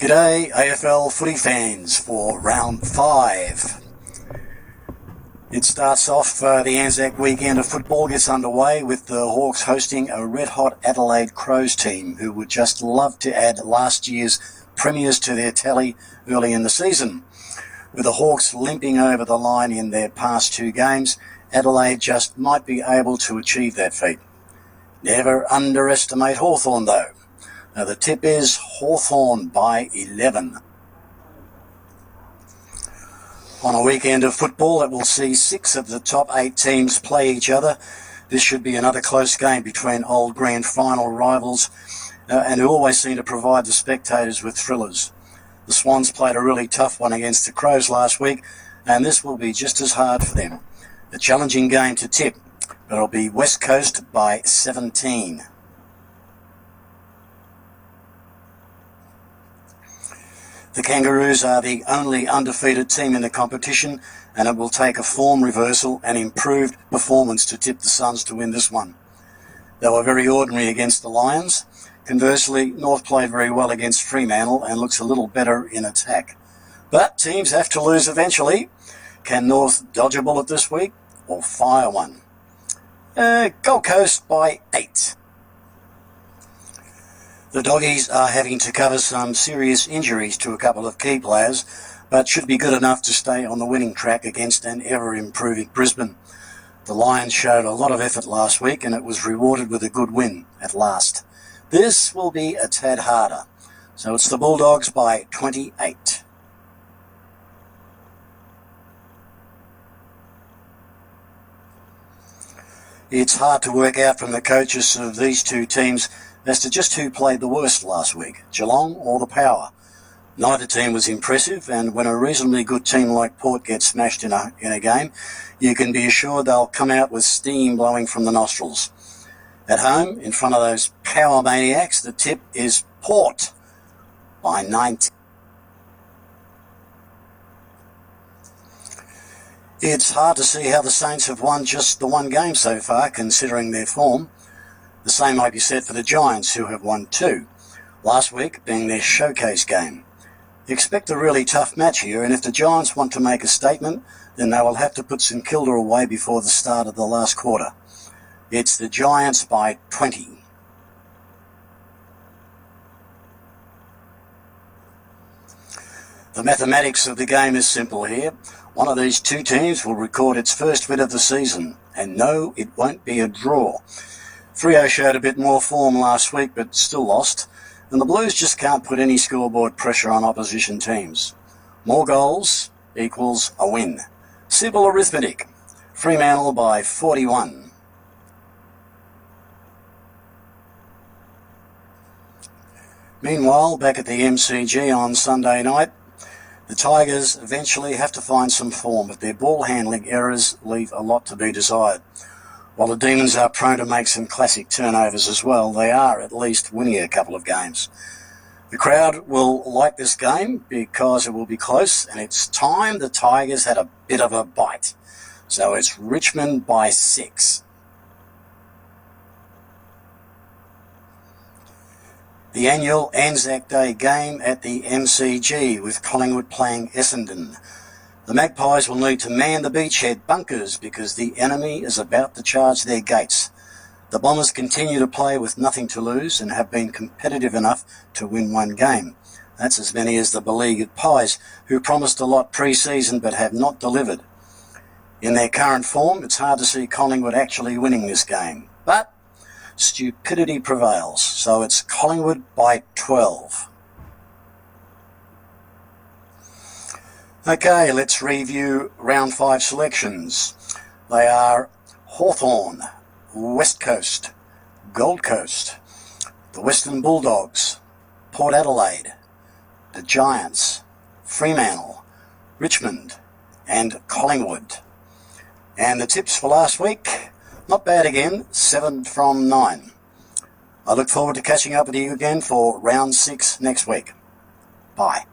G'day AFL footy fans for round 5. It starts off the Anzac weekend of football gets underway with the Hawks hosting a red-hot Adelaide Crows team who would just love to add last year's premiers to their tally early in the season. With the Hawks limping over the line in their past 2 games, Adelaide just might be able to achieve that feat. Never underestimate Hawthorn though. Now the tip is Hawthorn by 11. On a weekend of football that will see 6 of the top 8 teams play each other, this should be another close game between old grand final rivals and who always seem to provide the spectators with thrillers. The Swans played a really tough one against the Crows last week, and this will be just as hard for them. A challenging game to tip, but it'll be West Coast by 17. The Kangaroos are the only undefeated team in the competition, and it will take a form reversal and improved performance to tip the Suns to win this one. They were very ordinary against the Lions. Conversely, North played very well against Fremantle and looks a little better in attack. But teams have to lose eventually. Can North dodge a bullet this week or fire one? Gold Coast by 8. The Doggies are having to cover some serious injuries to a couple of key players, but should be good enough to stay on the winning track against an ever-improving Brisbane. The Lions showed a lot of effort last week and it was rewarded with a good win at last. This will be a tad harder, so it's the Bulldogs by 28. It's hard to work out from the coaches of these 2 teams as to just who played the worst last week, Geelong or the Power. Neither team was impressive, and when a reasonably good team like Port gets smashed in a game, you can be assured they'll come out with steam blowing from the nostrils. At home, in front of those Power maniacs, the tip is Port by 19. It's hard to see how the Saints have won just the 1 game so far, considering their form. The same might be said for the Giants, who have won 2, last week being their showcase game. Expect a really tough match here, and if the Giants want to make a statement, then they will have to put St Kilda away before the start of the last quarter. It's the Giants by 20. The mathematics of the game is simple here. One of these 2 teams will record its first win of the season, and no, it won't be a draw. Freo showed a bit more form last week but still lost, and the Blues just can't put any scoreboard pressure on opposition teams. More goals equals a win. Simple arithmetic. Fremantle by 41. Meanwhile, back at the MCG on Sunday night, the Tigers eventually have to find some form, but their ball handling errors leave a lot to be desired. While the Demons are prone to make some classic turnovers as well, they are at least winning a couple of games. The crowd will like this game because it will be close, and it's time the Tigers had a bit of a bite. So it's Richmond by 6. The annual Anzac Day game at the MCG with Collingwood playing Essendon. The Magpies will need to man the beachhead bunkers because the enemy is about to charge their gates. The Bombers continue to play with nothing to lose and have been competitive enough to win 1 game. That's as many as the beleaguered Pies, who promised a lot pre-season but have not delivered. In their current form, it's hard to see Collingwood actually winning this game. But stupidity prevails, so it's Collingwood by 12. Okay, let's review round 5 selections. They are Hawthorn, West Coast, Gold Coast, the Western Bulldogs, Port Adelaide, the Giants, Fremantle, Richmond and Collingwood. And the tips for last week, not bad again, 7 from 9. I look forward to catching up with you again for round 6 next week. Bye.